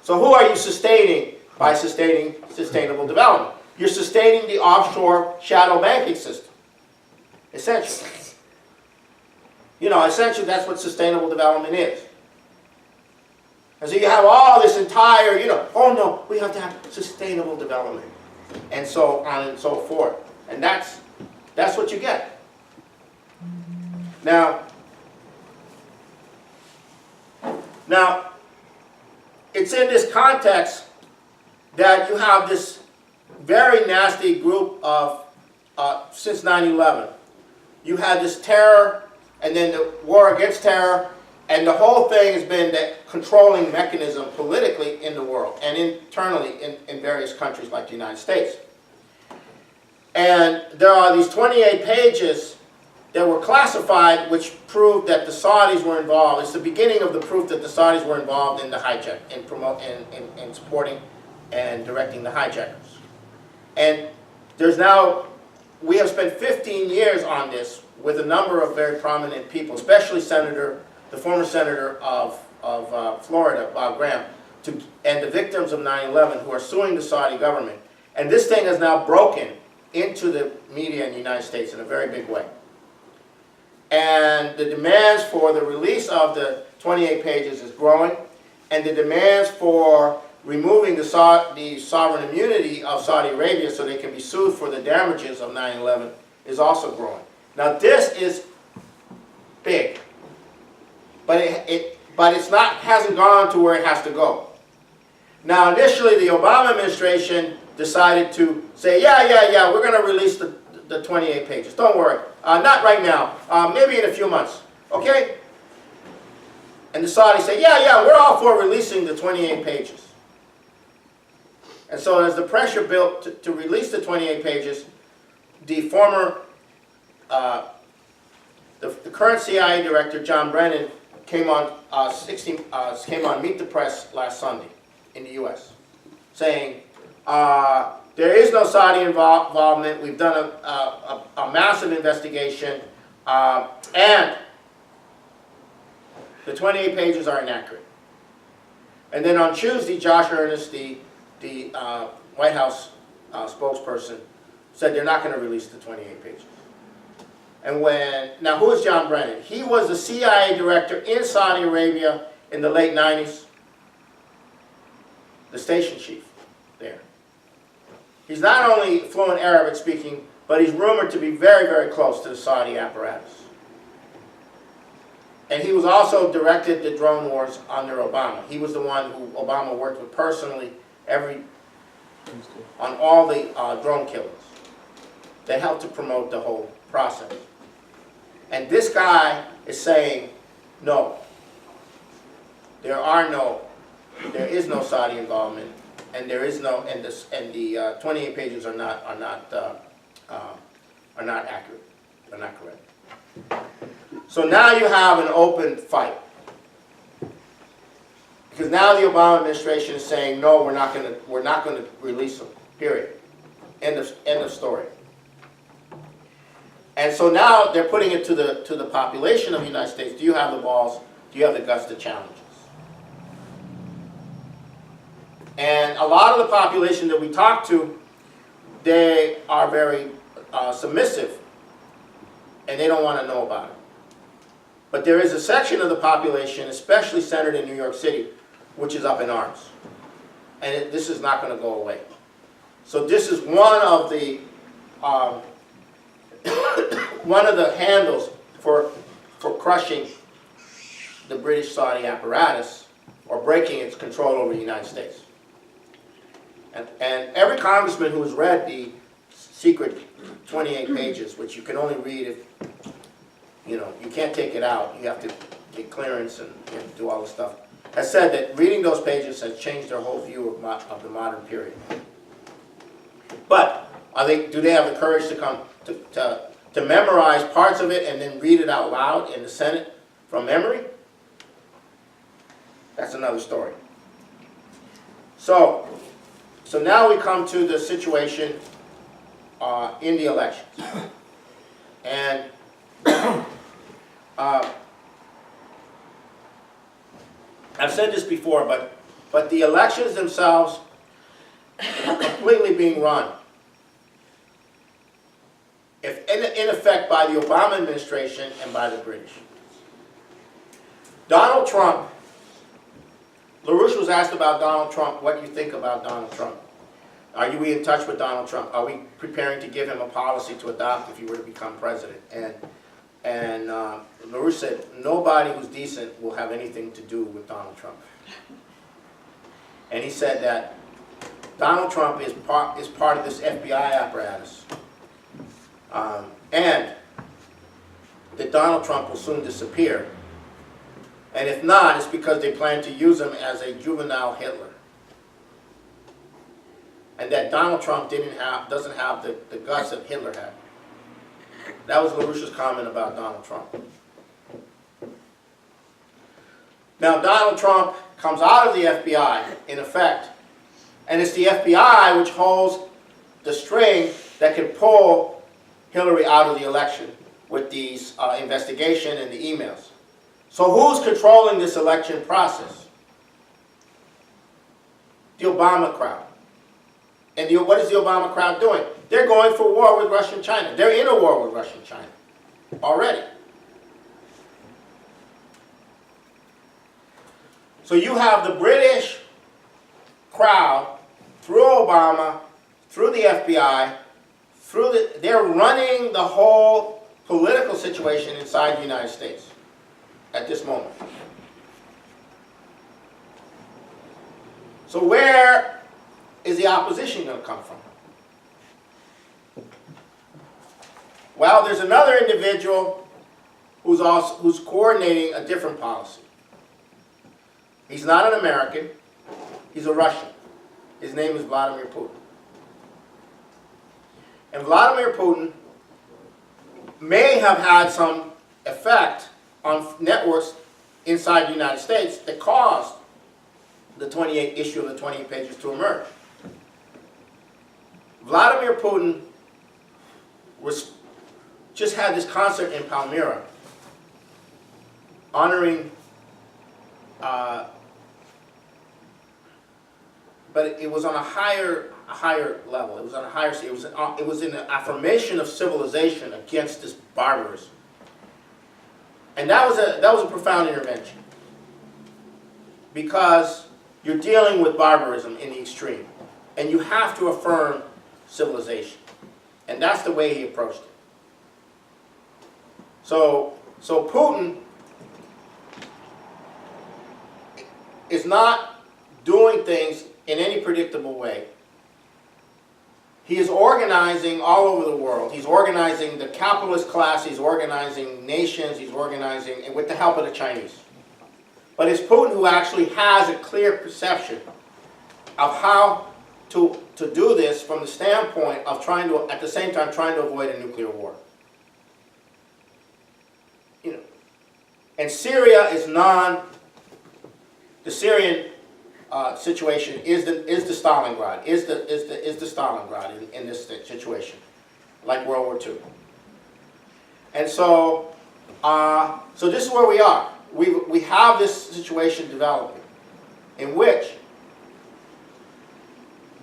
Speaker 1: So who are you sustaining by sustaining sustainable development? You're sustaining the offshore shadow banking system, essentially. Essentially that's what sustainable development is. And so you have all this entire, oh no, we have to have sustainable development, and so on and so forth. And that's what you get. Now, it's in this context that you have this very nasty group of, since 9/11, you had this terror, and then the war against terror, and the whole thing has been that controlling mechanism politically in the world, and internally in various countries like the United States. And there are these 28 pages that were classified, which proved that the Saudis were involved. It's the beginning of the proof that the Saudis were involved in the hijack, in supporting and directing the hijackers. And we have spent 15 years on this with a number of very prominent people, especially the former senator of Florida, Bob Graham, and the victims of 9/11 who are suing the Saudi government. And this thing has now broken into the media in the United States in a very big way. And the demands for the release of the 28 pages is growing. and the demands for removing the sovereign immunity of Saudi Arabia so they can be sued for the damages of 9/11 is also growing. Now this is big, but it's not, hasn't gone to where it has to go. Now initially the Obama administration decided to say, yeah, we're going to release the 28 pages. Don't worry, not right now, maybe in a few months, okay? And the Saudis say, yeah, we're all for releasing the 28 pages. And so as the pressure built to release the 28 pages, the former, the current CIA director, John Brennan, came on Meet the Press last Sunday in the U.S., saying, there is no Saudi involvement, we've done a massive investigation, and the 28 pages are inaccurate. And then on Tuesday, Josh Earnest, the White House spokesperson, said they're not going to release the 28 pages. And now who is John Brennan? He was the CIA director in Saudi Arabia in the late 90s, the station chief there. He's not only fluent Arabic speaking, but he's rumored to be very, very close to the Saudi apparatus. And he was also directed the drone wars under Obama. He was the one who Obama worked with personally on all the drone killings. They helped to promote the whole process. And this guy is saying, no, there is no Saudi involvement, and there is no, and the 28 pages are not accurate, are not correct. So now you have an open fight, because now the Obama administration is saying, no, we're not going to release them. Period. End of story. And so now they're putting it to the population of the United States. Do you have the balls? Do you have the guts to challenge us? And a lot of the population that we talk to, they are very submissive, and they don't want to know about it. But there is a section of the population, especially centered in New York City, which is up in arms. And this is not going to go away. So this is one of the handles for crushing the British Saudi apparatus or breaking its control over the United States. And every congressman who has read the secret 28 pages, which you can only read if, you can't take it out, you have to get clearance and you have to do all this stuff, has said that reading those pages has changed their whole view of the modern period. But do they have the courage to come to memorize parts of it and then read it out loud in the Senate from memory? That's another story. So now we come to the situation in the elections. And I've said this before, but the elections themselves are completely being run, in effect, by the Obama administration and by the British. Donald Trump, LaRouche was asked about Donald Trump, what do you think about Donald Trump? Are we in touch with Donald Trump? Are we preparing to give him a policy to adopt if he were to become president? And LaRouche said, nobody who's decent will have anything to do with Donald Trump. And he said that Donald Trump is part of this FBI apparatus. And that Donald Trump will soon disappear. And if not, it's because they plan to use him as a juvenile Hitler. And that Donald Trump doesn't have the guts that Hitler had. That was LaRouche's comment about Donald Trump. Now, Donald Trump comes out of the FBI, in effect, and it's the FBI which holds the string that can pull Hillary out of the election with these investigation and the emails. So who's controlling this election process? The Obama crowd. And what is the Obama crowd doing? They're going for war with Russia and China. They're in a war with Russia and China already. So you have the British crowd, through Obama, through the FBI, they're running the whole political situation inside the United States at this moment. So where is the opposition going to come from? Well, there's another individual who's coordinating a different policy. He's not an American. He's a Russian. His name is Vladimir Putin. And Vladimir Putin may have had some effect on networks inside the United States that caused the 28 issue of the 28 pages to emerge. Vladimir Putin just had this concert in Palmyra honoring, but it was on a higher level. It was on a higher. It was an affirmation of civilization against this barbarism, and that was a profound intervention, because you're dealing with barbarism in the extreme, and you have to affirm civilization, and that's the way he approached it. So Putin is not doing things in any predictable way. He is organizing all over the world. He's organizing the capitalist class, he's organizing nations, he's organizing, and with the help of the Chinese. But it's Putin who actually has a clear perception of how to do this from the standpoint of trying to, at the same time, trying to avoid a nuclear war. You know, and Syria is the Syrian situation is the Stalingrad, is the Stalingrad in this situation, like World War II. And so, so this is where we are. We have this situation developing, in which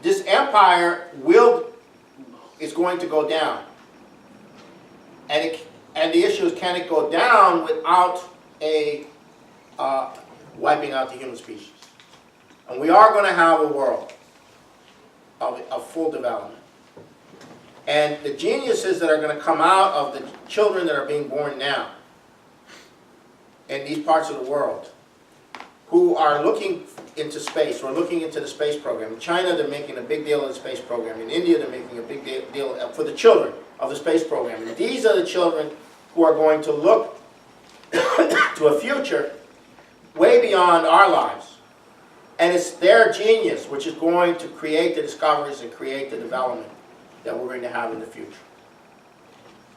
Speaker 1: this empire is going to go down, and the issue is, can it go down without wiping out the human species? And we are going to have a world of full development. And the geniuses that are going to come out of the children that are being born now in these parts of the world, who are looking into space, or looking into the space program. In China, they're making a big deal of the space program. In India, they're making a big deal for the children of the space program. And these are the children who are going to look to a future way beyond our lives. And it's their genius which is going to create the discoveries and create the development that we're going to have in the future.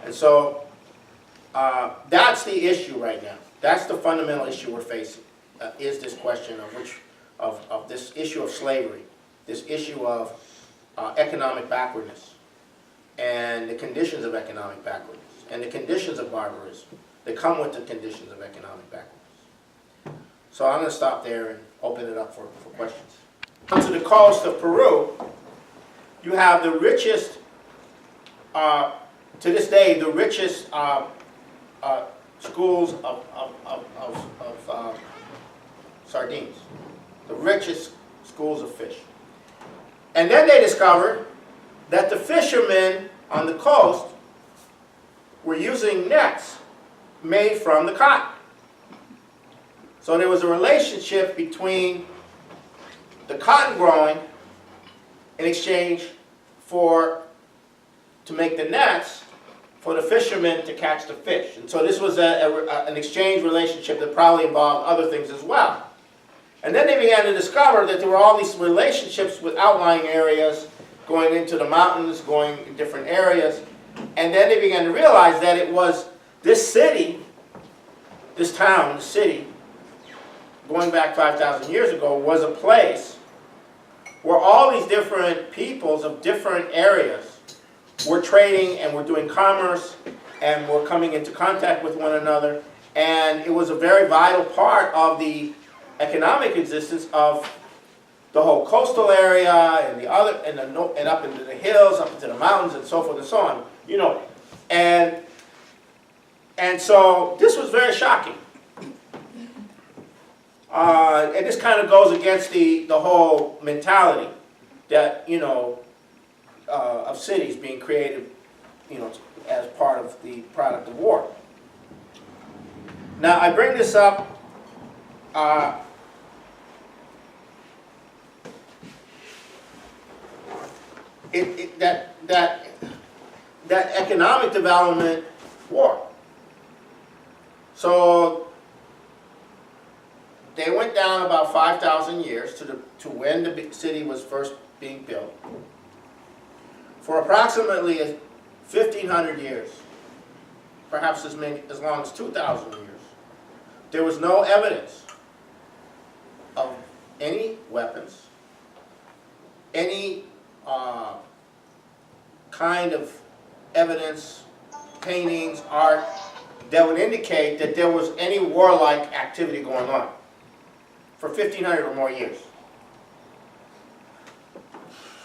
Speaker 1: And so that's the issue right now. That's the fundamental issue we're facing, is this question of this issue of slavery, this issue of economic backwardness, and the conditions of economic backwardness, and the conditions of barbarism that come with the conditions of economic backwardness. So I'm going to stop there and open it up for questions. On to the coast of Peru, you have the richest, to this day, the richest schools of sardines, the richest schools of fish. And then they discovered that the fishermen on the coast were using nets made from the cotton. So there was a relationship between the cotton growing in exchange to make the nets for the fishermen to catch the fish. And so this was an exchange relationship that probably involved other things as well. And then they began to discover that there were all these relationships with outlying areas, going into the mountains, going in different areas. And then they began to realize that it was this city, this town, the city, going back 5,000 years ago, was a place where all these different peoples of different areas were trading and were doing commerce and were coming into contact with one another. And it was a very vital part of the economic existence of the whole coastal area and and up into the hills, up into the mountains, and so forth and so on. You know, and so this was very shocking. And this kind of goes against the whole mentality that, you know, of cities being created, you know, as part of the product of war. Now, I bring this up that economic development war. So they went down about 5,000 years to when the big city was first being built. For approximately 1,500 years, perhaps as long as 2,000 years, there was no evidence of any weapons, any kind of evidence, paintings, art, that would indicate that there was any warlike activity going on for 1,500 or more years.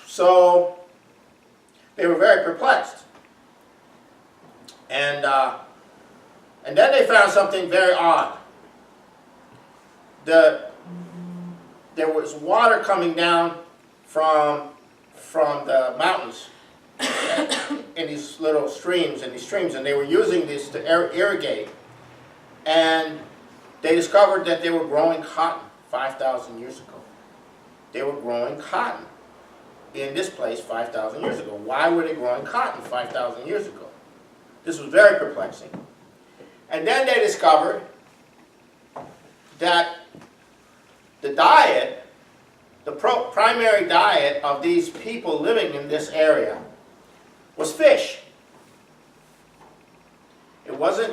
Speaker 1: So they were very perplexed. And then they found something very odd. There was water coming down from the mountains in these little streams, and they were using this to irrigate. And they discovered that they were growing cotton 5,000 years ago. They were growing cotton in this place 5,000 years ago. Why were they growing cotton 5,000 years ago? This was very perplexing. And then they discovered that the diet, the primary diet of these people living in this area was fish. It wasn't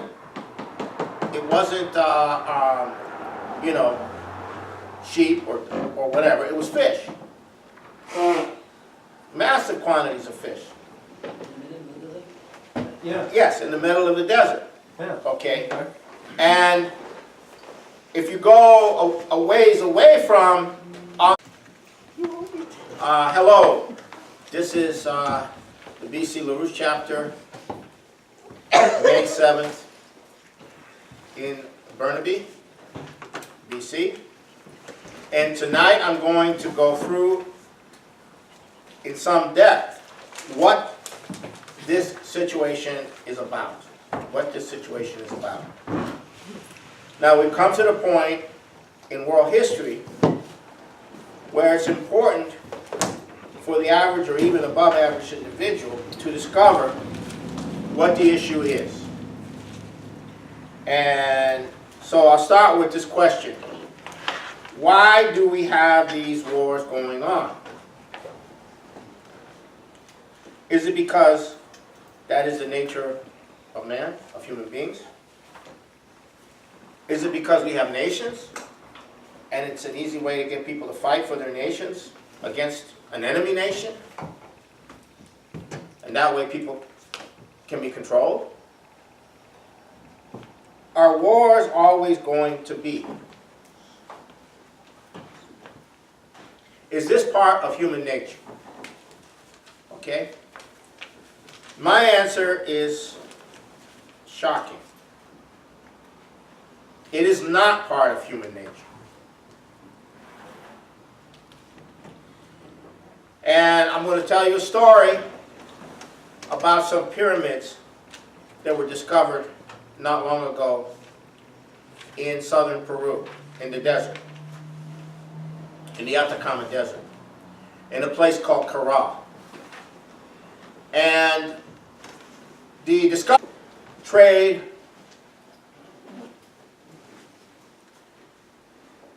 Speaker 1: you know, sheep or whatever. It was fish. Massive quantities of fish.
Speaker 2: Yeah.
Speaker 1: Yes, in the middle of the desert.
Speaker 2: Yeah.
Speaker 1: Okay. And if you go a ways away from, hello, this is the B.C. LaRouche chapter, May 7th, in Burnaby, B.C. And tonight I'm going to go through in some depth what this situation is about. What this situation is about. Now we've come to the point in world history where it's important for the average or even above average individual to discover what the issue is. And so I'll start with this question. Why do we have these wars going on? Is it because that is the nature of man, of human beings? Is it because we have nations and it's an easy way to get people to fight for their nations against an enemy nation? And that way people can be controlled? Are wars always going to be? Is this part of human nature? Okay? My answer is shocking. It is not part of human nature. And I'm going to tell you a story about some pyramids that were discovered not long ago in southern Peru, in the desert, in the Atacama Desert, in a place called Caral. And the discovery, trade,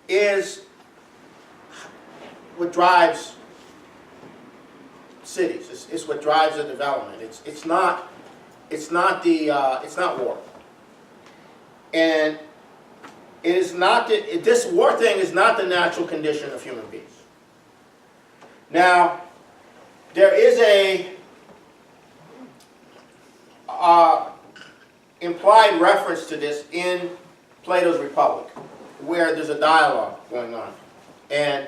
Speaker 1: is what drives cities. It's what drives the development. It's not war. And it is not this war thing is not the natural condition of human beings. Now, there is a implied reference to this in Plato's Republic, where there's a dialogue going on, and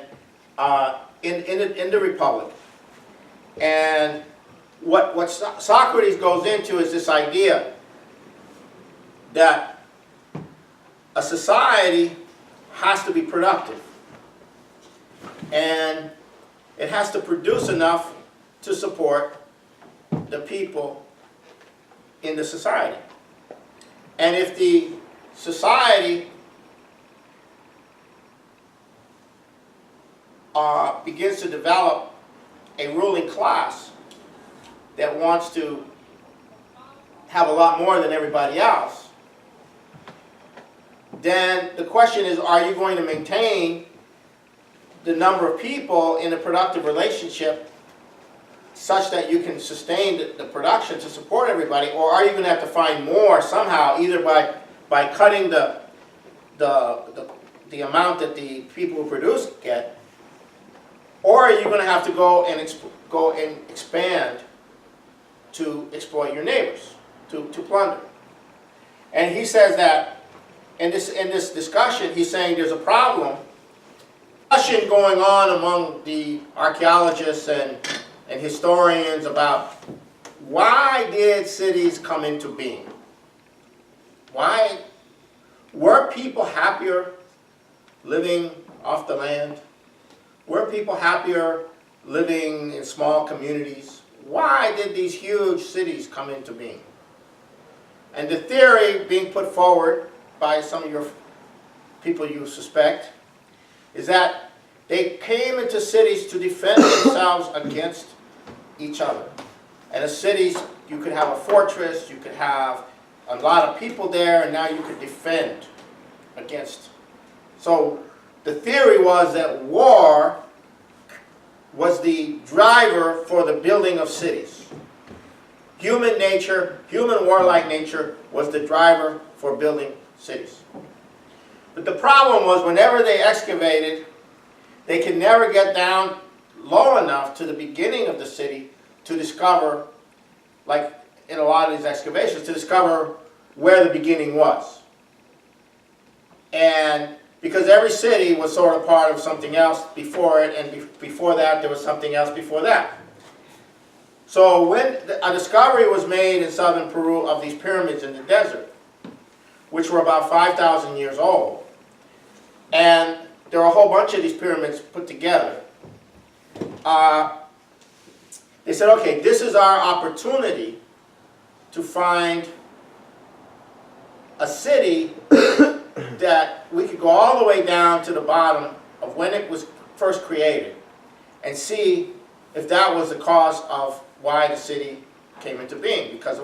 Speaker 1: in the Republic, and what Socrates goes into is this idea that a society has to be productive. And it has to produce enough to support the people in the society. And if the society begins to develop a ruling class that wants to have a lot more than everybody else, then the question is, are you going to maintain the number of people in a productive relationship such that you can sustain the production to support everybody, or are you going to have to find more somehow, either by cutting the amount that the people who produce get, or are you going to have to go and expand to exploit your neighbors, to plunder? And he says that in this discussion, he's saying there's a problem. Discussion going on among the archaeologists and historians about why did cities come into being? Why were people happier living off the land? Were people happier living in small communities? Why did these huge cities come into being? And the theory being put forward by some of your people you suspect is that they came into cities to defend themselves against each other. And as cities, you could have a fortress, you could have a lot of people there, and now you could defend against. So the theory was that war was the driver for the building of cities. Human nature, human warlike nature, was the driver for building cities. But the problem was, whenever they excavated, they could never get down low enough to the beginning of the city to discover, like in a lot of these excavations, to discover where the beginning was. And because every city was sort of part of something else before it, and before that there was something else before that. So when a discovery was made in southern Peru of these pyramids in the desert, which were about 5,000 years old, and there are a whole bunch of these pyramids put together, they said, okay, this is our opportunity to find a city that we could go all the way down to the bottom of when it was first created and see if that was the cause of why the city came into being, because of